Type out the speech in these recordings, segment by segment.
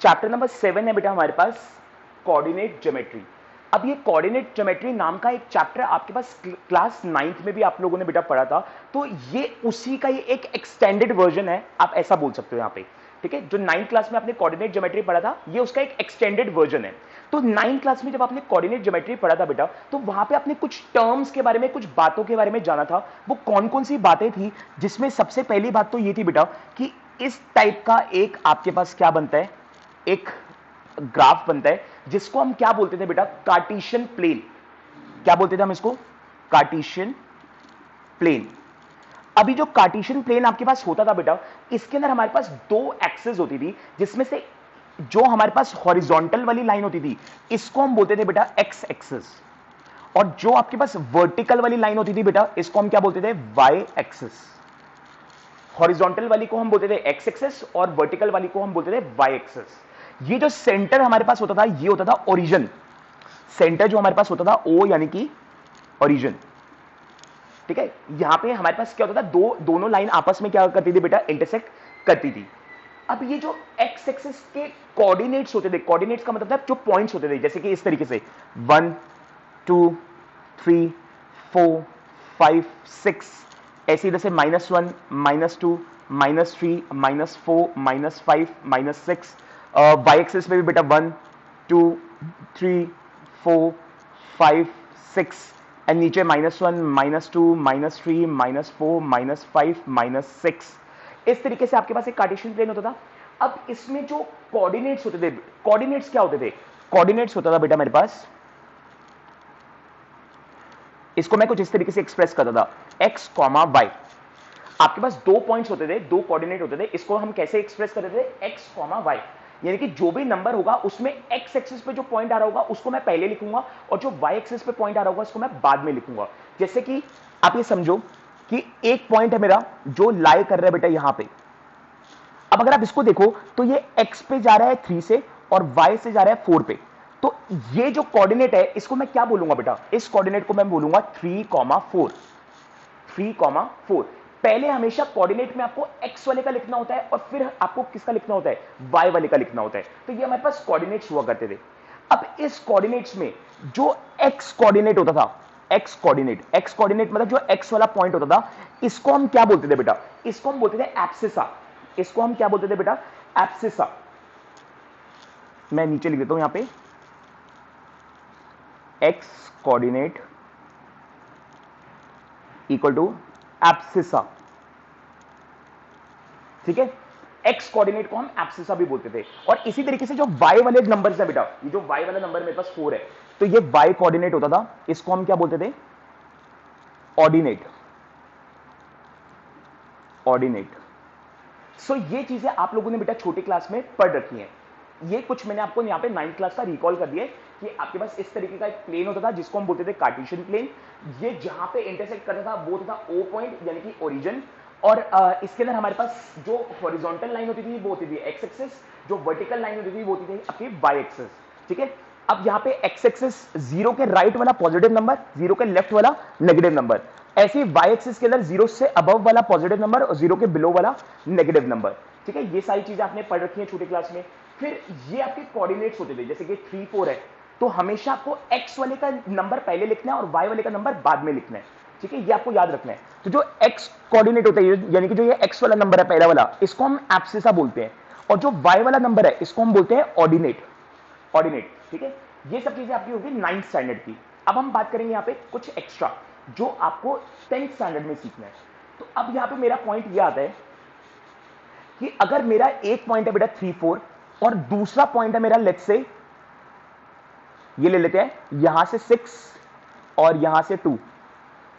Chapter number 7 है बेटा हमारे पास कोऑर्डिनेट ज्योमेट्री। अब ये कोऑर्डिनेट ज्योमेट्री नाम का एक चैप्टर आपके पास क्लास 9th में भी आप लोगों ने बेटा पढ़ा था, तो ये उसी का ही एक एक्सटेंडेड वर्जन है, आप ऐसा बोल सकते हो यहाँ पे। ठीक है, जो 9th क्लास में आपने कोऑर्डिनेट ज्योमेट्री पढ़ा था, ये उसका एक एक्सटेंडेड वर्जन है। तो 9th क्लास में जब आपने कोऑर्डिनेट ज्योमेट्री पढ़ा था बेटा, तो वहां पे आपने कुछ टर्म्स के बारे में, कुछ बातों के बारे में जाना था। वो कौन कौन सी बातें थी, जिसमें सबसे पहली बात तो ये थी बेटा कि इस टाइप का एक आपके पास क्या बनता है, एक ग्राफ बनता है, जिसको हम क्या बोलते थे बेटा, कार्टेशियन प्लेन। क्या बोलते थे हम इसको, कार्टेशियन प्लेन। अभी जो कार्टेशियन प्लेन आपके पास होता था बेटा, इसके अंदर हमारे पास दो एक्सिस होती थी, जिसमें से जो हमारे पास हॉरिजॉन्टल वाली लाइन होती थी, इसको हम बोलते थे बेटा एक्स एक्सिस, और जो आपके पास वर्टिकल वाली लाइन होती थी बेटा, इसको हम क्या बोलते थे, वाई एक्सिस। हॉरिजॉन्टल वाली को हम बोलते थे एक्स एक्सिस और वर्टिकल वाली को हम बोलते थे वाई एक्सिस। ये जो सेंटर हमारे पास होता था, ये होता था ओरिजिन। सेंटर जो हमारे पास होता था, ओ यानी कि ओरिजिन। ठीक है, यहां पे हमारे पास क्या होता था, दोनों लाइन आपस में क्या करती थी बेटा, इंटरसेक्ट करती थी। अब ये जो एक्स एक्सिस के कोऑर्डिनेट्स होते थे, कोऑर्डिनेट्स का मतलब था जो पॉइंट्स होते थे, जैसे कि इस तरीके से 1 2 3 4 5 6, ऐसे इधर से -1 -2 -3 -4 -5 -6, वाई एक्सिस में भी बेटा 1 2 3 4 5 6, एंड नीचे -1 -2 -3 -4 -5 -6। इस तरीके से आपके पास एक कार्टेशियन प्लेन होता था। अब इसमें जो कोऑर्डिनेट्स होते थे, कोऑर्डिनेट्स क्या होते थे, कोऑर्डिनेट्स होता था बेटा मेरे पास, इसको मैं कुछ इस तरीके से एक्सप्रेस करता था, x, y। आपके पास दो पॉइंट्स होते थे, दो कोऑर्डिनेट होते थे, इसको हम कैसे एक्सप्रेस करते थे, x, y। यानी कि जो भी नंबर होगा उसमें x एक्सिस पे जो पॉइंट आ रहा होगा उसको मैं पहले लिखूंगा, और जो y एक्सिस पे पॉइंट आ रहा होगा उसको मैं बाद में लिखूंगा। जैसे कि आप ये समझो कि एक पॉइंट है मेरा जो लाई कर रहा है बेटा यहां पे। अब अगर आप इसको देखो तो ये x पे जा रहा है 3 से और y से जा रहा है 4 पे। तो ये जो कोऑर्डिनेट है इसको मैं क्या बोलूंगा बेटा, इस कोऑर्डिनेट को मैं बोलूंगा 3,4। 3,4। पहले हमेशा कोऑर्डिनेट में आपको x वाले का लिखना होता है और फिर आपको किसका लिखना होता है, y वाले का लिखना होता है। तो ये हमारे पास कोऑर्डिनेट्स हुआ करते थे। अब इस कोऑर्डिनेट्स में जो x कोऑर्डिनेट होता था, x कोऑर्डिनेट मतलब जो x वाला पॉइंट होता था, इसको हम क्या बोलते थे बेटा, इसको हम बोलते थे एब्सिसा। इसको हम क्या बोलते थे बेटा, एब्सिसा। मैं नीचे लिख देता हूं यहां पे, x coordinate equal to abscissa. ठीक है, x कोऑर्डिनेट को हम एब्सिसा भी बोलते थे। और इसी तरीके से जो y वाले नंबर है बेटा, ये जो y वाला नंबर मेरे पास 4 है, तो ये y कोऑर्डिनेट होता था, इसको हम क्या बोलते थे, ऑर्डिनेट। ऑर्डिनेट। सो ये चीजें आप लोगों ने बेटा छोटी क्लास में पढ़ रखी हैं। ये कुछ मैंने आपको यहाँ पे 9th क्लास का रिकॉल कर दिया कि आपके पास इस तरीके का एक प्लेन होता था जिसको हम बोलते थे कार्टेशियन प्लेन। ये जहां पे इंटरसेक्ट करता था वो था ओ पॉइंट यानी कि ओरिजिन, और इसके अंदर हमारे पास जो हॉरिजॉन्टल लाइन होती थी वो होती थी एक्स एक्सिस, जो वर्टिकल लाइन होती थी वो होती थी आपकी वाई एक्सिस। ठीक है, अब यहाँ पे एक्स एक्सिस जीरो के राइट वाला पॉजिटिव नंबर, जीरो के लेफ्ट वाला नेगेटिव नंबर, ऐसे ही वाई एक्सिस के अंदर जीरो से अबव वाला पॉजिटिव नंबर और जीरो के बिलो वाला नेगेटिव नंबर। ठीक है, ये सारी चीजें आपने पढ़ रखी है छोटी क्लास में। फिर ये आपके कोऑर्डिनेट्स होते थे, जैसे कि 3 4 है, तो हमेशा आपको x वाले का नंबर पहले लिखना है और y वाले का नंबर बाद में लिखना है। ठीक है, ये आपको याद रखना है। तो जो x कोऑर्डिनेट होता है, यानी कि जो ये x वाला नंबर है पहला वाला, इसको हम एब्सिसा बोलते हैं, और जो y वाला नंबर है इसको हम बोलते हैं ऑर्डिनेट। ऑर्डिनेट। ठीक है, ये सब चीजें आपकी होगी 9th स्टैंडर्ड की। अब हम बात करेंगे यहाँ पे कुछ एक्स्ट्रा जो आपको 10th स्टैंडर्ड में सीखना है। तो अब यहाँ पे मेरा पॉइंट ये आता है कि अगर मेरा एक पॉइंट है बेटा 3 4 और दूसरा पॉइंट है मेरा लेट्स से, ये ले लेते हैं यहां से 6 और यहां से 2,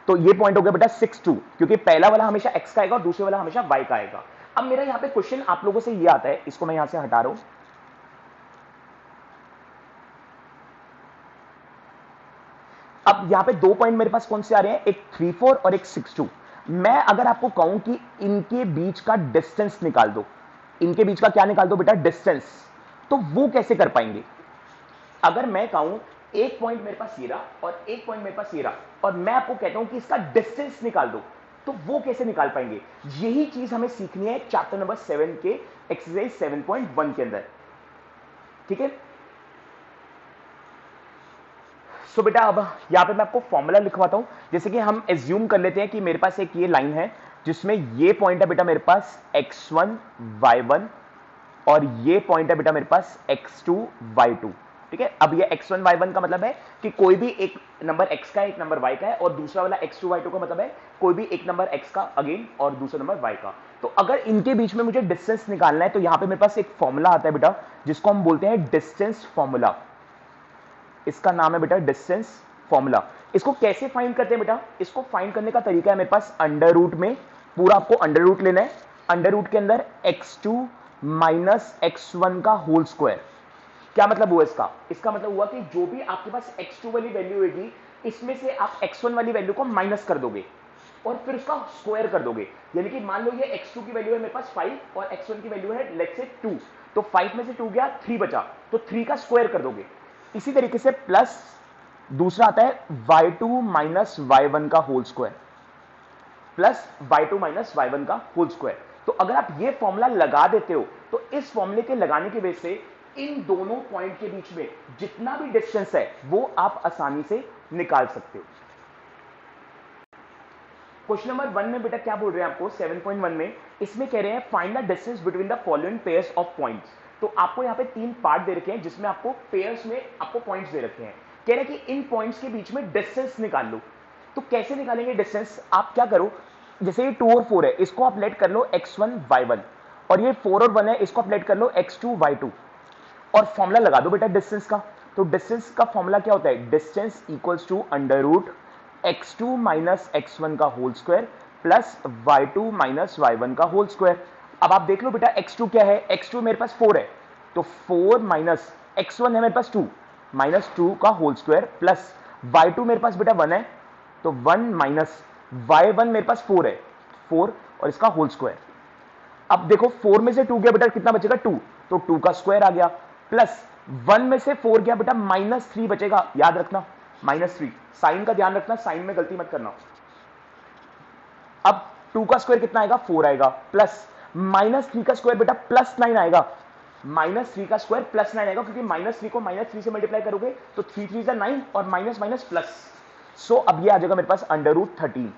तो ये पॉइंट हो गया बेटा 6 2, क्योंकि पहला वाला हमेशा x का आएगा और दूसरे वाला हमेशा y का आएगा। अब मेरा यहां पे क्वेश्चन आप लोगों से ये आता है, इसको मैं यहां से हटा रहा हूं। अब यहां पे दो पॉइंट मेरे पास कौन से आ रहे हैं, एक 3 4 और एक 6 2। मैं अगर आपको कहूं कि इनके बीच का डिस्टेंस निकाल दो, इनके बीच का क्या निकाल दो बेटा, डिस्टेंस, तो वो कैसे कर पाएंगे। अगर मैं कहूं एक पॉइंट मेरे पास ये रहा और एक पॉइंट मेरे पास ये रहा, और मैं आपको कहता हूं कि इसका डिस्टेंस निकाल दो, तो वो कैसे निकाल पाएंगे। यही चीज हमें सीखनी है चैप्टर नंबर 7 के एक्सरसाइज 7.1 के अंदर। ठीक है। सो बेटा अब यहां पे मैं आपको फॉर्मूला लिखवाता हूं। जैसे कि हम एज्यूम कर लेते हैं कि मेरे पास एक ये लाइन है जिसमें ये पॉइंट है बेटा मेरे पास x1 y1 और ये पॉइंट है बेटा मेरे पास x2 y2। ठीक है, अब ये x1 y1 का मतलब है कि कोई भी एक नंबर x का है, एक नंबर y का है, और दूसरा वाला x2 y2 का मतलब है कोई भी एक नंबर x का अगेन और दूसरा नंबर y का। तो अगर इनके बीच में मुझे डिस्टेंस निकालना है तो यहां पे मेरे पास एक फॉर्मूला आता है बेटा जिसको हम बोलते हैं डिस्टेंस फॉर्मूला। इसका नाम है बेटा डिस्टेंस फॉर्मूला। इसको कैसे फाइंड करते हैं बेटा? इसको फाइंड करने का तरीका है मेरे पास अंडर रूट में, पूरा आपको अंडर रूट लेना है। अंडर रूट के अंदर x2 माइनस x1 का होल स्क्वायर। क्या मतलब हुआ इसका? इसका मतलब हुआ कि जो भी आपके पास x2 वाली वैल्यू होगी इसमें से आप x1 वाली वैल्यू को माइनस कर दोगे और फिर उसका स्क्वायर कर दोगे। यानी कि मान लो ये x2 की वैल्यू है मेरे पास 5 और x1 की वैल्यू है लेट्स से 2, तो 5 में से 2 गया 3 बचा, तो 3 का स्क्वायर कर दोगे। इसी तरीके से प्लस दूसरा आता है y2 माइनस y1 का whole square, plus y2 minus y1 का होल स्क्वायर। तो अगर आप ये फॉर्मूला लगा देते हो तो इस फॉर्मूले के लगाने की वजह से इन दोनों पॉइंट के बीच में जितना भी डिस्टेंस है वो आप आसानी से निकाल सकते हो। क्वेश्चन नंबर 1 में बेटा क्या बोल रहे हैं आपको 7.1 में, इसमें कह रहे हैं find the distance between the following pairs of points. तो आपको यहाँ पे 3 पार्ट दे रखे हैं जिसमें आपको पेयर्स में आपको पॉइंट्स दे रखे हैं। कह रहे हैं कि इन पॉइंट्स के बीच में डिस्टेंस निकाल लो। तो कैसे निकालेंगे डिस्टेंस? आप क्या करो, जैसे ये 2 और 4 है इसको आप लेट कर लो x1 y1, और ये 4 और 1 है इसको आप लेट कर लो x2 y2, और फॉर्मूला लगा दो बेटा डिस्टेंस का। तो डिस्टेंस का फॉर्मूला क्या होता है? Distance equals to under root x2 minus x1 का whole square plus y2 minus y1 का होल स्क्वायर। अब आप देख लो बेटा x2 क्या है? x2 मेरे पास 4 है, तो 4 माइनस x1 है मेरे पास 2 माइनस 2 का होल स्क्वायर प्लस y2 मेरे पास बेटा 1 है, तो 1 माइनस y1 मेरे पास 4 है 4 और इसका होल स्क्वायर। अब देखो 4 में से 2 गया बेटा कितना बचेगा 2, तो 2 का स्क्वायर आ गया, प्लस 1 में से 4 गया बेटा माइनस 3 बचेगा, याद रखना माइनस 3, साइन का ध्यान रखना, साइन में गलती मत करना। अब 2 का स्क्वायर कितना आएगा? 4 आएगा, प्लस माइनस 3 का स्क्वायर बेटा प्लस 9 आएगा, माइनस 3 का स्क्वायर प्लस 9 आएगा, क्योंकि माइनस 3 को माइनस 3 से मल्टीप्लाई करोगे तो 3 3 जा 9 और माइनस माइनस प्लस। सो अब ये आ जाएगा मेरे पास अंडर रूट 13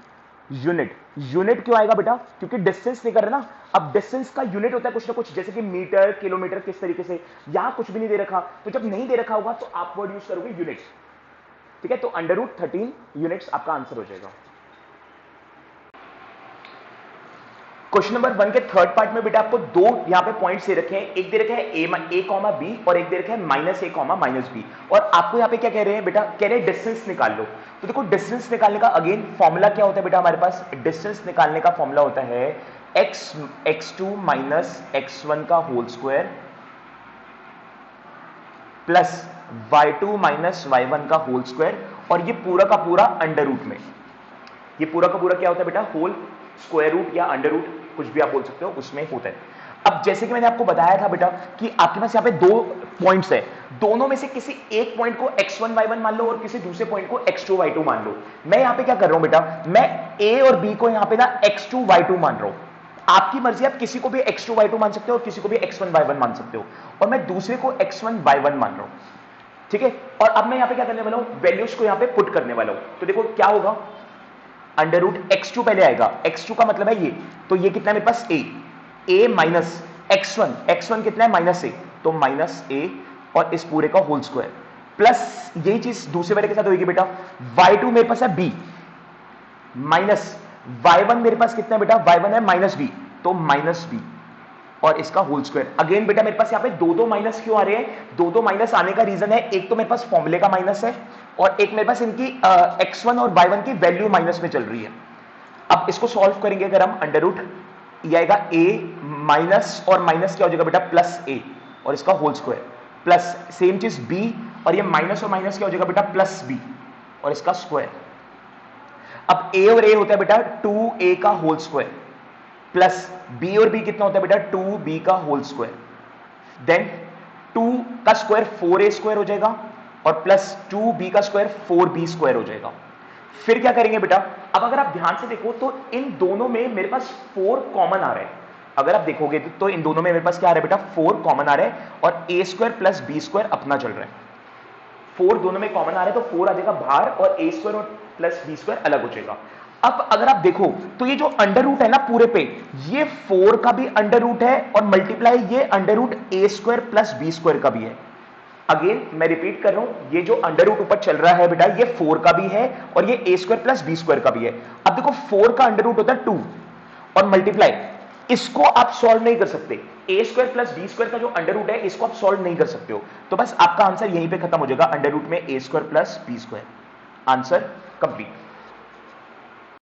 यूनिट। यूनिट क्यों आएगा बेटा? क्योंकि डिस्टेंस लेकर है ना। अब डिस्टेंस का यूनिट होता है कुछ ना कुछ, जैसे कि मीटर किलोमीटर, किस तरीके से। यहां कुछ भी नहीं दे रखा, तो जब नहीं दे रखा होगा तो आप वर्ड यूज करोगे यूनिट। ठीक है, तो अंडर रूट 13 यूनिट्स आपका आंसर हो जाएगा। क्वेश्चन नंबर 1 के थर्ड पार्ट में बेटा आपको दो यहां पे पॉइंट्स दे रखे हैं, एक दे रखा है a कॉमा b और एक दे रखा है minus a comma minus b, और आपको यहां पे क्या कह रहे हैं बेटा? कह रहे हैं डिस्टेंस निकाल लो। तो देखो डिस्टेंस निकालने का अगेन फॉर्मूला क्या होता है बेटा? हमारे पास डिस्टेंस निकालने का फॉर्मूला होता है x2 माइनस x1 का whole square plus y2 minus y1 का होल स्क्वायर, और ये पूरा का पूरा अंडर रूट में। ये पूरा का पूरा क्या होता है बेटा? होल स्क्वायर रूट या अंडर रूट, कुछ भी आप बोल सकते हो, उसमें होता है। अब जैसे कि मैंने आपको बताया था बेटा कि आपके पास यहाँ पे दो पॉइंट्स है, दोनों में से किसी एक पॉइंट को x1 y1 मान लो और किसी दूसरे पॉइंट को x2 y2 मान लो। मैं यहाँ पे क्या कर रहा हूं बेटा? मैं a और b को यहाँ पे ना x2 y2 मान रहा हूं। आपकी मर्जी, आप किसी को भी x2 y2 मान सकते हो और किसी को भी x1 y1 मान सकते हो, और मैं दूसरे को x1 y1 मान रहा हूं। ठीक है, और अब मैं यहाँ पे क्या करने वाला हूं? वैल्यूज को यहाँ पे पुट करने वाला हूं। तो देखो क्या होगा, अंडर रूट x2 पहले आएगा, x2 का मतलब है ये, तो ये कितना है मेरे पास a माइनस x1 कितना है? माइनस a, तो माइनस a और इस पूरे का होल स्क्वायर, प्लस यही चीज दूसरे वाले के साथ होगी बेटा, y2 मेरे पास है b माइनस y1 मेरे पास कितना है बेटा? y1 है माइनस b, तो माइनस b और इसका होल स्क्वायर। अगेन बेटा मेरे पास यहाँ पे दो माइनस क्यों आ रहे हैं? दो माइनस आने का रीजन है, एक तो मेरे पास फॉर्मूले का माइनस है और एक मेरे पास इनकी x1 और y1 की वैल्यू माइनस में चल रही है। अब इसको सॉल्व करेंगे अगर हम, अंडर रूट ये आएगा a माइनस और माइनस क्या हो जाएगा बेटा? प्लस a और इसका होल स्क्वायर, प्लस सेम चीज b और ये माइनस और माइनस क्या हो जाएगा बेटा? प्लस b और इसका स्क्वायर। अब a और a होता है बेटा 2a का होल स्क्वायर, प्लस b और b कितना होता है बेटा? 2b का होल स्क्वायर, देन 2 का स्क्वायर 4a स्क्वायर हो जाएगा और प्लस 2b का स्क्वायर 4b स्क्वायर हो जाएगा। फिर क्या करेंगे बेटा? अब अगर आप ध्यान से देखो तो इन दोनों में मेरे पास 4 कॉमन आ रहे हैं, अगर आप देखोगे तो इन दोनों में मेरे पास क्या आ रहा है बेटा, 4 कॉमन आ रहा है और ए स्क्वायर प्लस बी स्क्वायर अपना चल रहा है। 4 दोनों में कॉमन आ रहा है तो 4 आ जाएगा बाहर और ए स्क्वायर और प्लस बी स्क्वायर अलग हो जाएगा। अब अगर आप देखो तो ये जो अंडर रूट है ना पूरे पे, ये 4 का भी अंडर रूट है और मल्टीप्लाई ये अंडर रूट ए स्क्वायर प्लस बी स्क्वायर का भी है। अगेन मैं रिपीट कर रहा हूं, ये जो अंडर रूट ऊपर चल रहा है बेटा ये 4 का भी है और ये ए स्क्वायर प्लस बी स्क्वायर का भी है। अब देखो 4 का अंडर रूट होता है 2 और मल्टीप्लाई, इसको आप सॉल्व नहीं कर सकते, ए स्क्वायर प्लस बी स्क्वायर का जो अंडर रूट है इसको आप सॉल्व नहीं कर सकते हो, तो बस आपका आंसर यहीं पे खत्म हो जाएगा, अंडर रूट में A square plus B square. Answer complete.